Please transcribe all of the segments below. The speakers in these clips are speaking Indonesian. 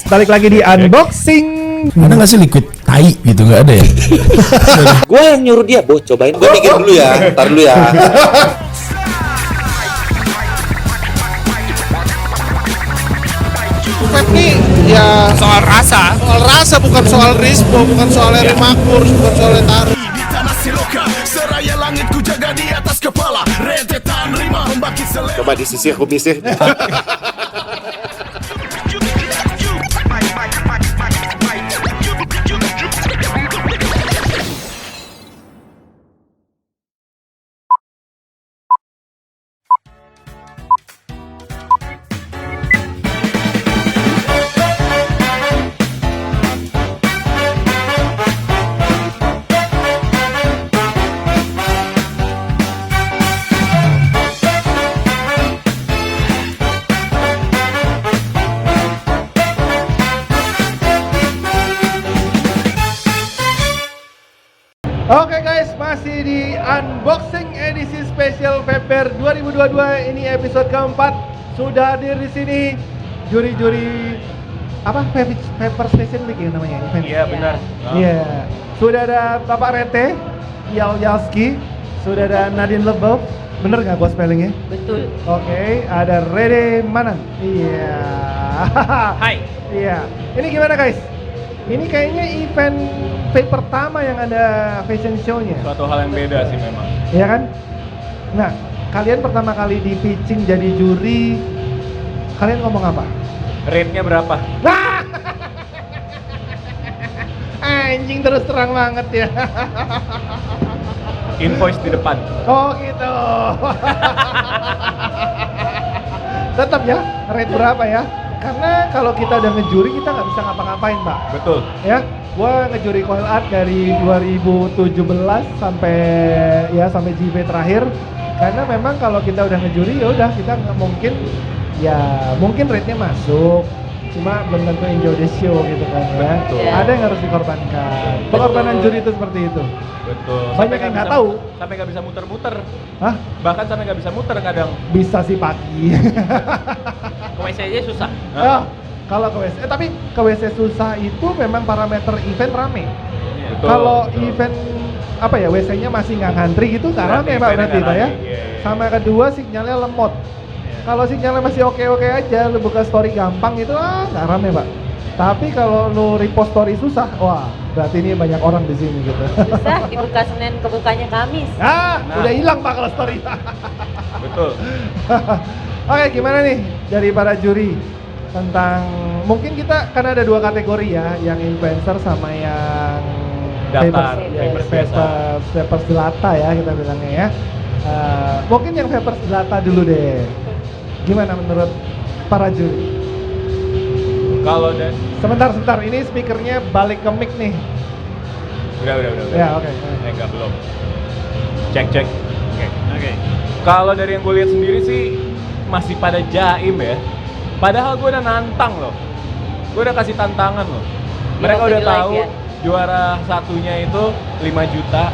Balik lagi di unboxing. Ada nggak sih liquid tai gitu, nggak ada ya? Gue yang nyuruh dia, Bo, cobain. Gue mikir dulu ya, ntar dulu ya. Vape nih ya soal rasa bukan soal rispo, bukan soal Eri Makmur, bukan soal taruh. Di tanah siloka, seraya langit ku jaga di atas kepala. Rentetan rima membangkit selera. Coba disisir kumisnya. Oke guys, masih di unboxing edisi spesial Vaper 2022. Ini episode keempat. Sudah hadir di sini juri-juri apa? Vaper Station Week ya namanya event. Iya benar. Iya. Sudah ada Bapak Rete, Yalski, sudah ada Nadine Lebov. Bener nggak gua spellingnya? Betul. Oke, ada Rede Manan. Iya. Hai. Iya. Ini gimana guys? Ini kayaknya event vape pertama yang ada fashion show-nya. Suatu hal yang beda sih memang. Iya kan? Nah, kalian pertama kali di pitching jadi juri, kalian ngomong apa? Rate-nya berapa? Nah! Anjing terus terang banget ya. Invoice di depan. Oh gitu. Tetap ya, rate berapa ya? Karena kalau kita udah ngejuri kita nggak bisa ngapa-ngapain, Pak. Betul. Ya, gua ngejuri coil art dari 2017 sampai JP terakhir. Karena memang kalau kita udah ngejuri ya udah kita nggak mungkin rate-nya masuk. Cuma belum tentu enjoy the show gitu kan ya. Betul. Ada yang harus dikorbankan. Pengorbanan juri itu seperti itu. Betul. Banyak yang nggak tahu. Sampai nggak bisa muter-muter. Hah? Bahkan sampai nggak bisa muter kadang. Bisa sih pagi. Ke WC aja susah. Oh, kalau ke WC, tapi ke WC susah itu memang parameter event rame. Betul, Kalau betul. event apa ya WC-nya masih nggak ngantri gitu nggak rame Pak berarti Pak ya. Iya. Sama kedua sinyalnya lemot. Kalau sinyalnya masih oke-oke aja, lu buka story gampang itu nggak rame Pak. Tapi kalau lu repost story susah, wah berarti ini banyak orang di sini gitu. Susah dibuka Senin, kebukanya Kamis. Nah, udah hilang Pak kalau story. Betul. Oke, gimana nih dari para juri tentang mungkin kita kan ada dua kategori ya, yang influencer sama yang Datar, vapers biasa. vapers jelata ya kita bilangnya ya. Mungkin yang vapers jelata dulu deh. Gimana menurut para juri? Kalau dan Sebentar, ini speakernya balik ke mic nih. udah. Ya, oke. Enggak belum. Cek. Oke. Kalau dari yang gue lihat sendiri sih masih pada jaim ya. Padahal gue udah nantang loh. Gue udah kasih tantangan loh. Mereka waktu udah di live tahu ya? juara satunya itu 5 juta.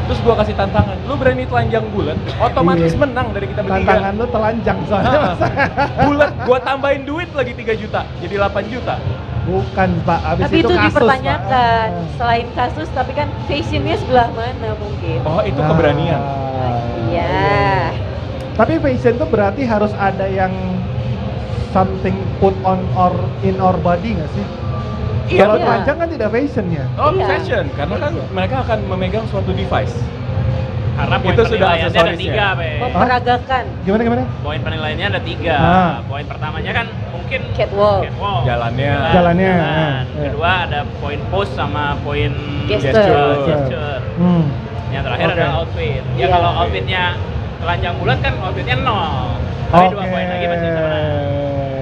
Terus gue kasih tantangan, lu berani telanjang bulat, otomatis Iya. menang dari kita bertiga. Tantangan lu telanjang soalnya. Mas. Bulat, gue tambahin duit lagi 3 juta, jadi 8 juta. Bukan Pak, habis Tapi itu kasus, dipertanyakan. Pak. Selain kasus, tapi kan fashionnya sebelah mana mungkin? Oh itu Nah. keberanian. Iya. Tapi fashion tuh berarti harus ada yang something put on or in our body nggak sih? Iya, Kalau iya. telanjang kan tidak fashionnya. Oh, Iya. fashion, karena kan mereka akan memegang suatu device. Karena poin Itu sudah penilaiannya ada aksesorisnya. 3, Be. Memperagakan Gimana? Poin penilaiannya ada 3. Ah. Poin pertamanya kan mungkin catwalk. catwalk. Jalannya. Jalannya, Jalan. ya. Kedua ada poin pose sama poin Gesture. gesture. Yang terakhir Oke. adalah outfit. Ya Iya. kalau outfitnya telanjang bulat kan outfitnya 0. Tapi 2 poin lagi masih bisa menang.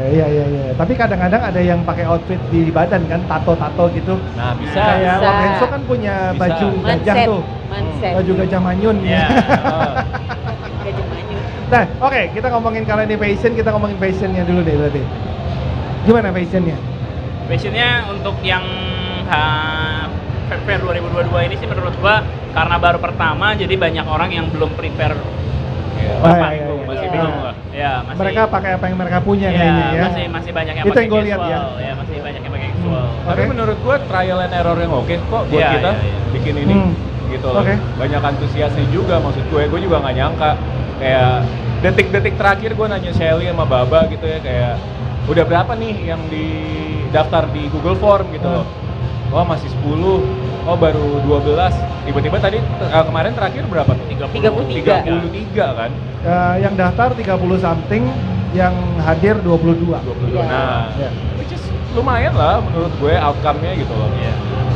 Iya. Tapi kadang-kadang ada yang pakai outfit di badan kan, tato-tato gitu. Nah bisa. Kayak Bisa. Lorenzo kan punya Bisa. baju gajah Manset. tuh. Manset. Baju gajah manyun. Iya. Oh. Gajah manyun. Nah, oke, kita ngomongin kalian di fashion, kita ngomongin fashionnya dulu deh berarti. Gimana fashionnya? Fashionnya untuk yang Fair 2022 ini sih menurut gua karena baru pertama jadi banyak orang yang belum prepare. Iya. Oh, Berapa iya, minggu, iya, masih iya. bingung gua. Ya, masih, mereka pakai apa yang mereka punya ya, kayaknya ya. masih banyak yang Itu pakai yang gua lihat ya. casual. Ya, masih banyak yang pakai casual. Tapi Oke. menurut gua trial and error yang oke kok buat Iya, kita iya, iya. bikin ini gitu loh. Oke. Banyak antusiasnya juga maksud gue juga nggak nyangka kayak detik-detik terakhir gue nanya Shelly sama Baba gitu ya kayak udah berapa nih yang di daftar di Google Form gitu loh. Wah masih 10, oh baru 12. Tiba-tiba tadi kemarin terakhir berapa? 33. 33 kan? Yang daftar 30 something, yang hadir 22. 22. Iya. Nah, Ya. which is lumayan lah menurut gue outcome-nya gitu loh. Iya.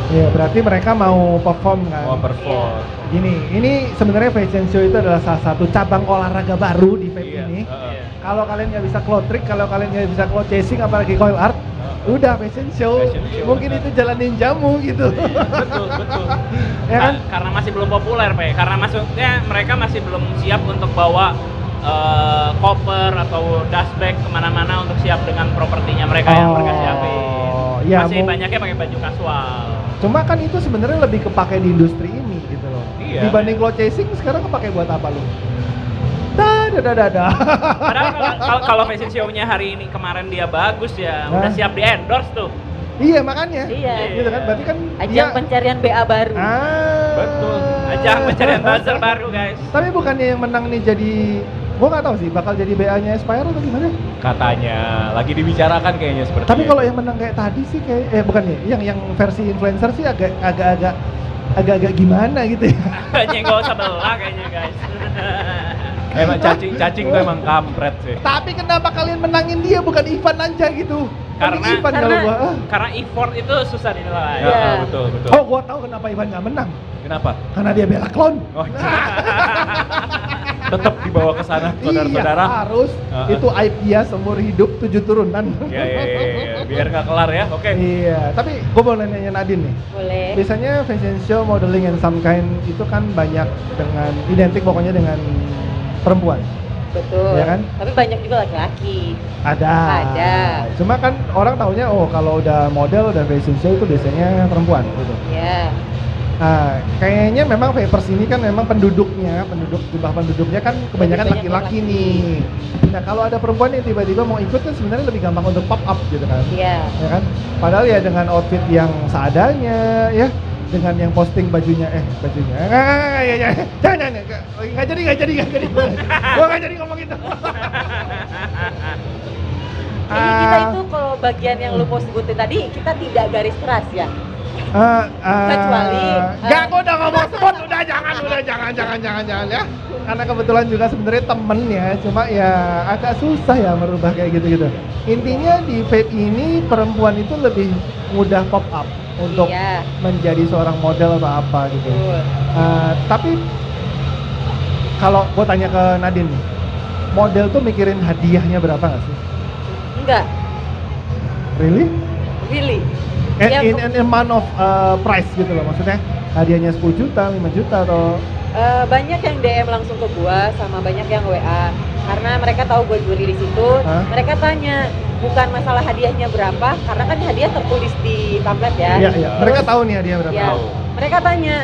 Iya, berarti mereka mau perform kan. Mau perform. Ini sebenarnya Fashion Show itu adalah salah satu cabang olahraga baru di vape Iya. ini. Iya. Kalau kalian nggak bisa claw trick, kalau kalian nggak bisa claw chasing, apalagi coil art, udah Fashion Show. Fashion show, Mungkin benar. itu jalanin jamu gitu. Betul, betul. Ya kan? Karena masih belum populer, Pe. Karena maksudnya mereka masih belum siap untuk bawa koper atau dust bag kemana-mana untuk siap dengan propertinya mereka yang mereka siapin. ya, Masih banyaknya pakai baju kasual. Cuma kan itu sebenarnya lebih kepake di industri ini gitu loh. Iya. Dibanding claw chasing sekarang kepake buat apa lu? Dah. Padahal kalau fashion show-nya hari ini kemarin dia bagus ya, udah siap di endorse tuh. Iya makanya. Iya. Gitu kan. Berarti kan Ajang pencarian BA baru. Betul. Ajang pencarian buzzer baru, guys. Tapi bukannya yang menang nih jadi, gua nggak tahu sih bakal jadi BA-nya Aspire atau gimana? Katanya lagi dibicarakan kayaknya seperti Tapi itu. kalau yang menang kayak tadi sih kayak bukan ya, yang versi influencer sih agak gimana gitu ya. Nyenggol sebelah kayaknya, guys. Emang cacing tuh emang kampret sih. Tapi kenapa kalian menangin dia bukan Ivan aja gitu? Mending Ivan kalau gua. Karena effort itu susah dinilai. Ya, Iya. betul. Oh, gua tahu kenapa Ivan nggak menang. Kenapa? Karena dia bela klon. Oh, tetap dibawa ke sana saudara-saudara. Iya, harus. Itu aib dia seumur hidup 7 turunan. Ya. Biar nggak kelar ya. Oke. Iya, tapi gua mau nanya Nadine nih. Boleh. Biasanya fashion show, modeling and some kind itu kan banyak dengan identik pokoknya dengan perempuan. Betul. Iya kan? Tapi banyak juga laki-laki. Ada. Cuma kan orang taunya kalau udah model, udah fashion show itu biasanya perempuan gitu. Ya. Nah, kayaknya memang vapers ini kan memang penduduk jumlah penduduknya kan kebanyakan Lebih banyak laki-laki laki. nih. Nah, kalau ada perempuan yang tiba-tiba mau ikut kan sebenarnya lebih gampang untuk pop up gitu kan. Iya. Ya kan? Padahal ya dengan outfit yang seadanya ya, dengan yang posting bajunya ya jangan nggak jadi gua nggak jadi ngomong itu. Jadi kita itu kalau bagian yang lu mau sebutin tadi, kita tidak garis keras ya. Kecuali, nggak, gua udah ngomong spot, udah jangan ya. Karena kebetulan juga sebenarnya temen ya, cuma ya agak susah ya merubah kayak gitu. Intinya di vape ini perempuan itu lebih mudah pop up untuk Iya. menjadi seorang model atau apa gitu. Betul. Tapi kalau gua tanya ke Nadine nih, model tuh mikirin hadiahnya berapa nggak sih? Enggak, Really? really. And Ya, in an amount of price gitu loh, maksudnya hadiahnya 10 juta, 5 juta atau banyak yang DM langsung ke gua sama banyak yang WA karena mereka tahu gua juri di situ. Hah? Mereka tanya bukan masalah hadiahnya berapa karena kan hadiah tertulis di pamflet ya. Iya. Mereka tahu nih hadiah berapa. Ya, mereka tanya,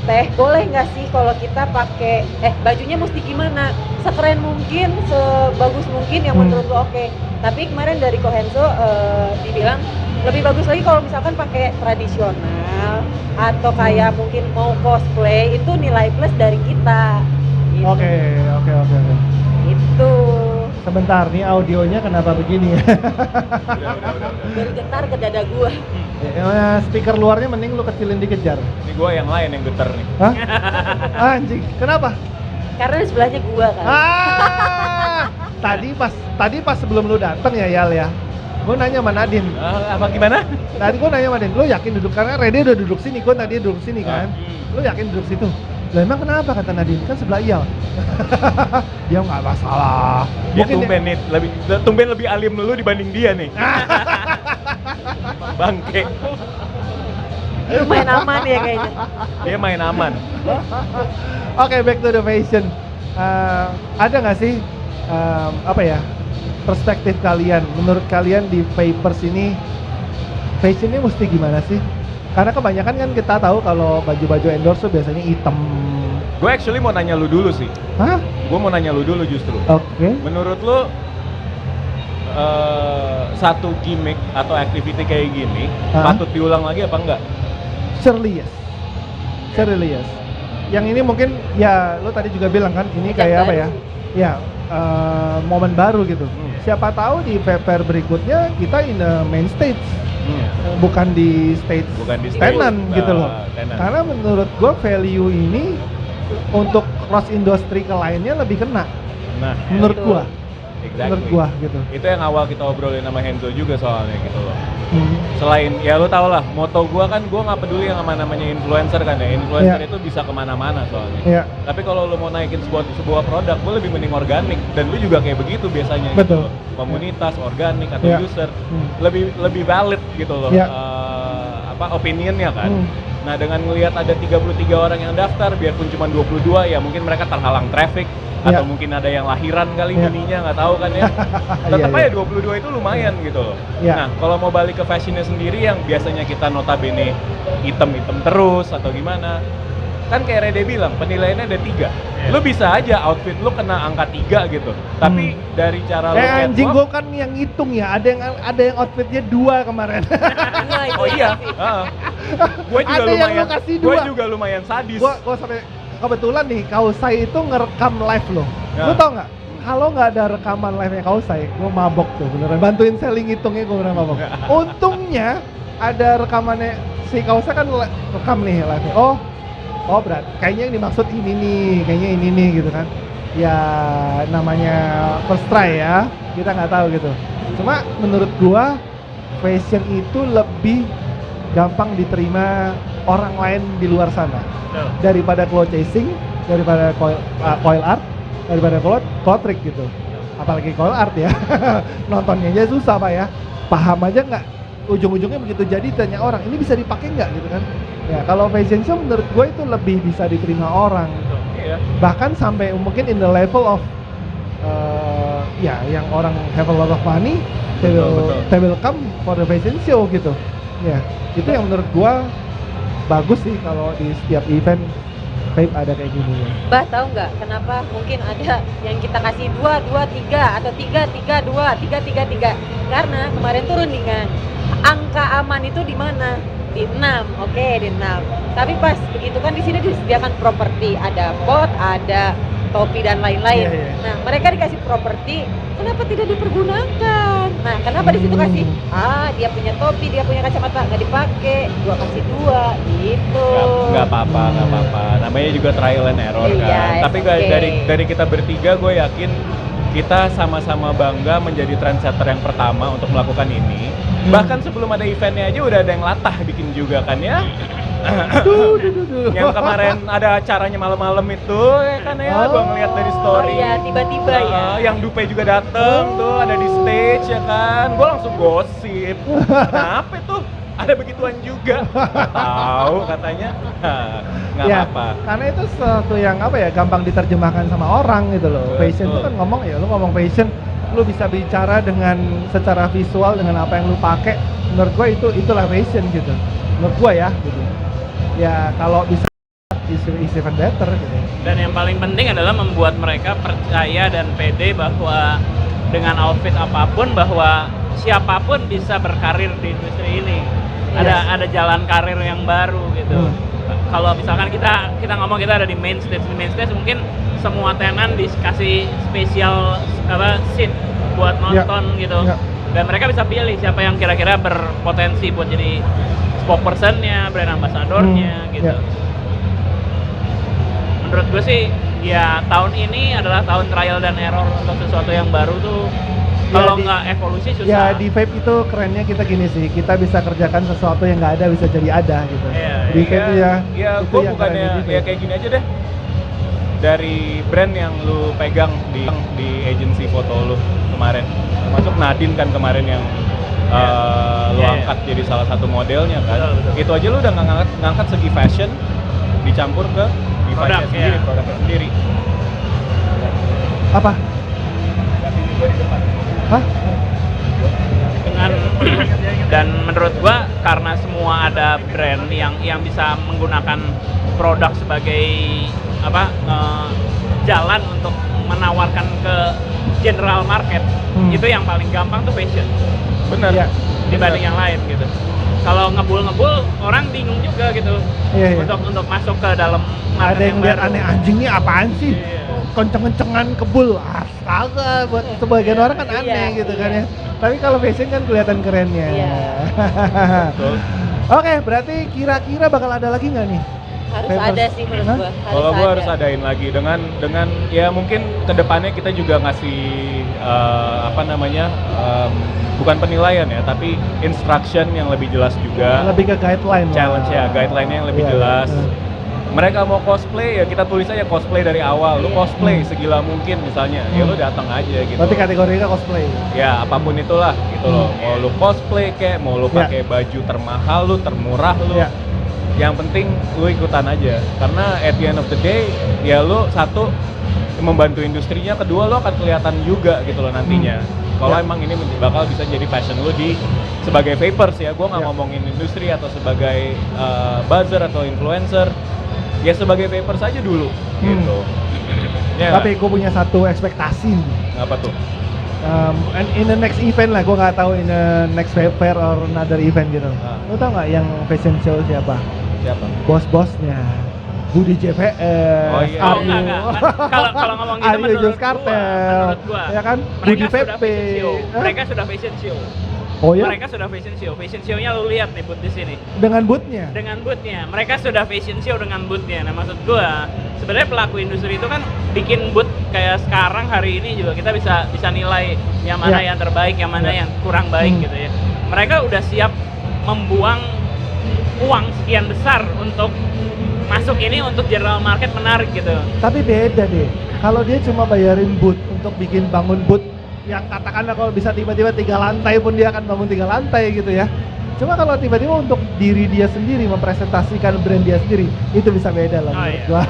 "Teh, boleh nggak sih kalau kita pakai bajunya mesti gimana? Sekeren mungkin, sebagus mungkin yang menurut lo oke." Tapi kemarin dari Kohenso dibilang lebih bagus lagi kalau misalkan pakai tradisional atau kayak mungkin mau cosplay itu nilai plus dari kita. Gitu. Oke. Itu Sebentar nih audionya kenapa begini ya? bergetar ke dada gua. Speaker luarnya mending lu kecilin dikit Jar. Ini gue yang lain yang getar nih. Hah? Anjing, kenapa? Karena di sebelahnya gua kan. Tadi pas sebelum lu dateng ya Yal ya. Gue nanya sama Nadine. Apa gimana? Tadi gue nanya sama Nadine, lu yakin duduk karena Rede udah duduk sini, gue tadi duduk sini kan. Lu yakin duduk situ? Lah emang kenapa kata Nadine? Kan sebelah Iyal. Dia nggak masalah. Dia Mungkin tumben lebih alim dulu dibanding dia nih. Bangke. Lumayan aman ya kayaknya. Dia main aman. Oke, back to the fashion. Ada nggak sih perspektif kalian? Menurut kalian di vapers ini fashionnya mesti gimana sih? Karena kebanyakan kan kita tahu kalau baju-baju endorse tuh biasanya hitam, Gue actually mau nanya lu dulu sih. Hah? Gue mau nanya lu dulu justru. Oke. Menurut lu satu gimmick atau activity kayak gini patut diulang lagi apa enggak? Surely yes. Surely yes. Yang ini mungkin ya lo tadi juga bilang kan ini Yang kayak apa baru. ya? Ya momen baru gitu. Siapa tahu di fair berikutnya kita in the main stage. Bukan di stage tenan gitu loh. Tenan. Karena menurut gua value ini untuk cross industri ke lainnya lebih kena. Nah, Menurut gua. exactly. Menurut gua gitu. Itu yang awal kita obrolin sama Henzo juga soalnya gitu loh. Selain ya lo tau lah, moto gua kan gua nggak peduli yang sama namanya influencer kan ya. Influencer itu bisa kemana-mana soalnya. Iya. Tapi kalau lo mau naikin sebuah produk, gue lebih mending organik. Dan lu juga kayak begitu biasanya. Betul. Gitu loh. Komunitas, organik atau Iya. user lebih valid gitu loh. Iya. Opinionnya kan. Nah dengan ngelihat ada 33 orang yang daftar, biarpun cuma 22 ya mungkin mereka terhalang traffic. Atau Iya. mungkin ada yang lahiran kali Iya. ininya, nggak tahu kan ya. Tetap Iya, aja 22 itu lumayan gitu loh. Iya. Nah kalau mau balik ke fashionnya sendiri yang biasanya kita notabene item-item terus atau gimana, kan kayak Rede bilang penilaiannya ada 3. Lu bisa aja outfit lu kena angka 3 gitu. Tapi dari cara lu Anjing catwalk, gua kan yang ngitung ya, ada yang outfitnya 2 kemarin. Nah, itu oh iya, gue juga Ada yang lu lumayan, kasih gue 2. juga lumayan sadis. gua sampai kebetulan nih Kausai itu ngerekam live loh. Ya. Lu tau nggak? Kalau nggak ada rekaman live-nya Kausai, gua mabok tuh beneran. Bantuin selling hitungnya gua beneran mabok. Untungnya ada rekamannya si Kausai kan rekam nih live-nya. Oh berarti kayaknya yang dimaksud ini nih, kayaknya ini nih gitu kan. Ya namanya first try ya, kita nggak tahu gitu. Cuma menurut gua fashion itu lebih gampang diterima orang lain di luar sana daripada cloth chasing, daripada coil art, daripada cloth trick gitu. Apalagi coil art ya. Nontonnya aja susah Pak ya. Paham aja nggak, ujung-ujungnya begitu jadi tanya orang ini bisa dipakai nggak gitu kan. Ya kalau fashion show menurut gue itu lebih bisa diterima orang. Iya. Bahkan sampai mungkin in the level of ya yang orang have a lot of money they will come for the fashion show gitu. Ya itu yang menurut gue bagus sih kalau di setiap event vape ada kayak gini ya. Bah tahu nggak kenapa mungkin ada yang kita kasih 2, 2, 3 atau 3, 3, 2, 3, 3, 3 karena kemarin turun nih kan angka aman itu di mana? Di 6, oke di 6. Tapi pas begitu kan di sini disediakan properti, ada pot, ada topi dan lain-lain. Iya. Nah mereka dikasih properti, kenapa tidak dipergunakan? Nah kenapa di situ kasih? Dia punya topi, dia punya kacamata nggak dipakai, gua kasih 2 gitu. Nggak apa-apa. Namanya juga trial and error Iya, kan. Tapi it's okay. dari kita bertiga, gue yakin kita sama-sama bangga menjadi trendsetter yang pertama untuk melakukan ini. Bahkan sebelum ada eventnya aja udah ada yang latah bikin juga kan ya. Yang kemarin ada acaranya malam-malam itu ya kan ya, gue ngeliat dari Oh story. iya tiba-tiba ya. Yang Dupe juga dateng tuh, ada di stage ya kan. Gue langsung gosip. Kenapa tuh? Ada begituan juga. Nggak tahu katanya. Nggak Ya, apa-apa. karena itu sesuatu yang apa ya gampang diterjemahkan sama orang gitu loh. Betul. Fashion itu kan ngomong ya, lu ngomong fashion, lu bisa bicara dengan secara visual dengan apa yang lu pakai. Menurut gua itulah fashion gitu. Menurut gua ya gitu. Ya kalau bisa is even better gitu. Dan yang paling penting adalah membuat mereka percaya dan pede bahwa dengan outfit apapun bahwa siapapun bisa berkarir di industri ini. Ada jalan karir yang baru gitu. Kalau misalkan kita ngomong kita ada di main stage mungkin semua tenan dikasih spesial seat buat nonton gitu. Ya. Dan mereka bisa pilih siapa yang kira-kira berpotensi buat jadi spokespersonnya, brand ambassadornya gitu. Ya. Menurut gue sih ya tahun ini adalah tahun trial dan error untuk sesuatu yang baru tuh. Kalau nggak evolusi susah. Ya di vape itu kerennya kita gini sih, kita bisa kerjakan sesuatu yang nggak ada bisa jadi ada gitu. Iya, Di vape ya. Ya, itu gue yang bukannya keren di vape. ya kayak gini aja deh. Dari brand yang lu pegang di agency foto lu kemarin, termasuk Nadine kan kemarin yang lu angkat jadi salah satu modelnya kan. Betul. Itu aja lu udah ngangkat segi fashion dicampur ke Produk, device-nya sendiri, ya. produknya sendiri. Apa? Hah? Dengan dan menurut gua karena semua ada brand yang bisa menggunakan produk sebagai jalan untuk menawarkan ke general market. Itu yang paling gampang tuh fashion. Bener. Iya. Dibanding yang lain gitu. Kalau ngebul orang bingung juga gitu. Iya. Untuk masuk ke dalam market Ada yang lihat baru. aneh, anjing ini apaan sih? Iya. Kenceng-kencengan kebul, astaga, buat sebagian orang kan aneh Iya, gitu iya. kan ya. Tapi kalau fashion kan kelihatan kerennya. Iya. Betul. Oke, berarti kira-kira bakal ada lagi nggak nih? Harus Papers. ada sih menurut Hah? gua. Kalau gue harus adain lagi dengan ya mungkin kedepannya kita juga ngasih bukan penilaian ya, tapi instruction yang lebih jelas juga. Lebih ke guideline. Challenge ya, guideline-nya yang lebih Iya, jelas. iya. Mereka mau cosplay ya kita tulis aja cosplay dari awal. Lu cosplay segila mungkin misalnya, ya lu datang aja gitu. Berarti kategorinya cosplay. Ya apapun itulah gitu loh. Mau lu cosplay kayak, mau lu Ya. pakai baju termahal lu, termurah lu. Ya. Yang penting lu ikutan aja. Karena at the end of the day ya lu satu membantu industrinya, kedua lu akan kelihatan juga gitu loh nantinya. Kalau Ya. emang ini bakal bisa jadi passion lu di sebagai vapers ya. Gua nggak Ya. ngomongin industri atau sebagai buzzer atau influencer. Ya sebagai vapers aja dulu gitu. Ya, Tapi gue punya satu ekspektasi. apa tuh? And in the next event lah, gue nggak tahu in the next fair or another event gitu. Lo tau nggak yang fashion show siapa? Siapa? Bos-bosnya Budi JPS, Oh, iya. Oh, enggak. Kalau ngomong gitu Aryo Jos Kartel, menurut gua, ya kan? mereka Budi sudah VP. fashion show. Hah? Mereka sudah fashion show. Oh ya? Mereka sudah fashion show. Fashion show-nya lu lihat nih booth di sini. Dengan bootnya? Dengan booth-nya. Mereka sudah fashion show dengan booth-nya. Nah, maksud gua, sebenarnya pelaku industri itu kan bikin booth kayak sekarang hari ini juga kita bisa nilai yang mana Ya. yang terbaik, yang mana Ya. yang kurang baik gitu ya. Mereka udah siap membuang uang sekian besar untuk masuk ini untuk general market menarik gitu. Tapi beda deh. Kalau dia cuma bayarin boot untuk bikin bangun boot yang katakanlah kalau bisa tiba-tiba 3 lantai pun dia akan bangun 3 lantai gitu ya. Cuma kalau tiba-tiba untuk diri dia sendiri mempresentasikan brand dia sendiri, itu bisa beda loh Oh, menurut iya. gua.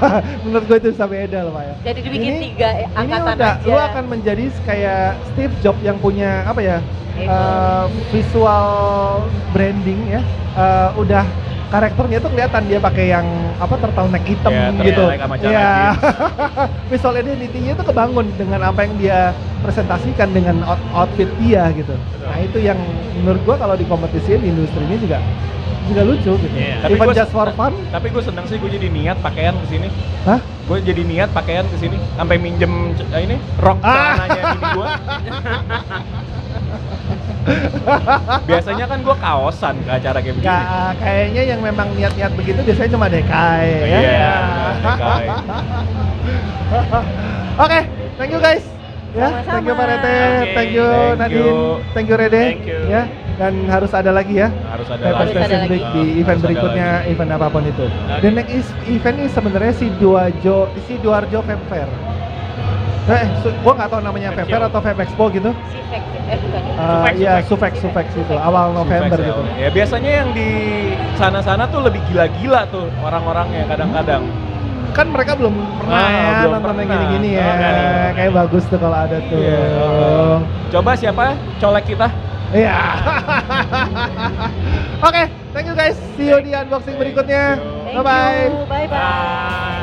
Menurut gua itu bisa beda loh Pak ya. Jadi dibikin Ini- 3 Ini angkatan udah aja. lu akan menjadi kayak Steve Jobs yang punya apa ya? Ego. Visual branding ya. Udah karakternya tuh kelihatan dia pakai yang apa turtleneck hitam Ya, gitu. turtleneck sama celana Iya. jeans. Visual identity-nya itu kebangun dengan apa yang dia presentasikan dengan outfit dia gitu. Nah, itu yang menurut gua kalau dikompetisiin di industri ini juga lucu gitu. Iya. Even gua- just for fun. Tapi gue seneng sih gue jadi niat pakaian kesini. Hah? Gue jadi niat pakaian kesini sampai minjem ini rok celananya mini gue. Biasanya kan gue kaosan ke acara kayak begini. Nggak, kayaknya yang memang niat-niat begitu biasanya cuma Dekai ya. Iya, Dekai. Oke, thank you guys. Ya, Sama-sama. thank you Pak Rete, Oke. thank you Thank Nadine, you. thank you Rede. Thank you. Ya, dan harus ada lagi ya. Harus ada Papers Harus ada Fashion lagi. Week di Harus event ada berikutnya, lagi. event apapun itu. Oke. The next event ini sebenarnya Sidoarjo Vape Fair. Gua nggak tahu namanya Vape Vape Fair Show. atau Vape Expo gitu. Sifek, bukan. Iya, Sufex itu awal November Sufex, gitu. Ya biasanya yang di sana-sana tuh lebih gila-gila tuh orang-orangnya kadang-kadang. Kan mereka belum pernah Ah, ya belum nonton yang pernah. gini-gini ya. Oh, enggak. Kayak bagus tuh kalau ada tuh. Iya. Coba siapa colek kita? Iya. Oke, thank you guys. See you di unboxing berikutnya. Thank Bye bye. you. Bye-bye. Bye.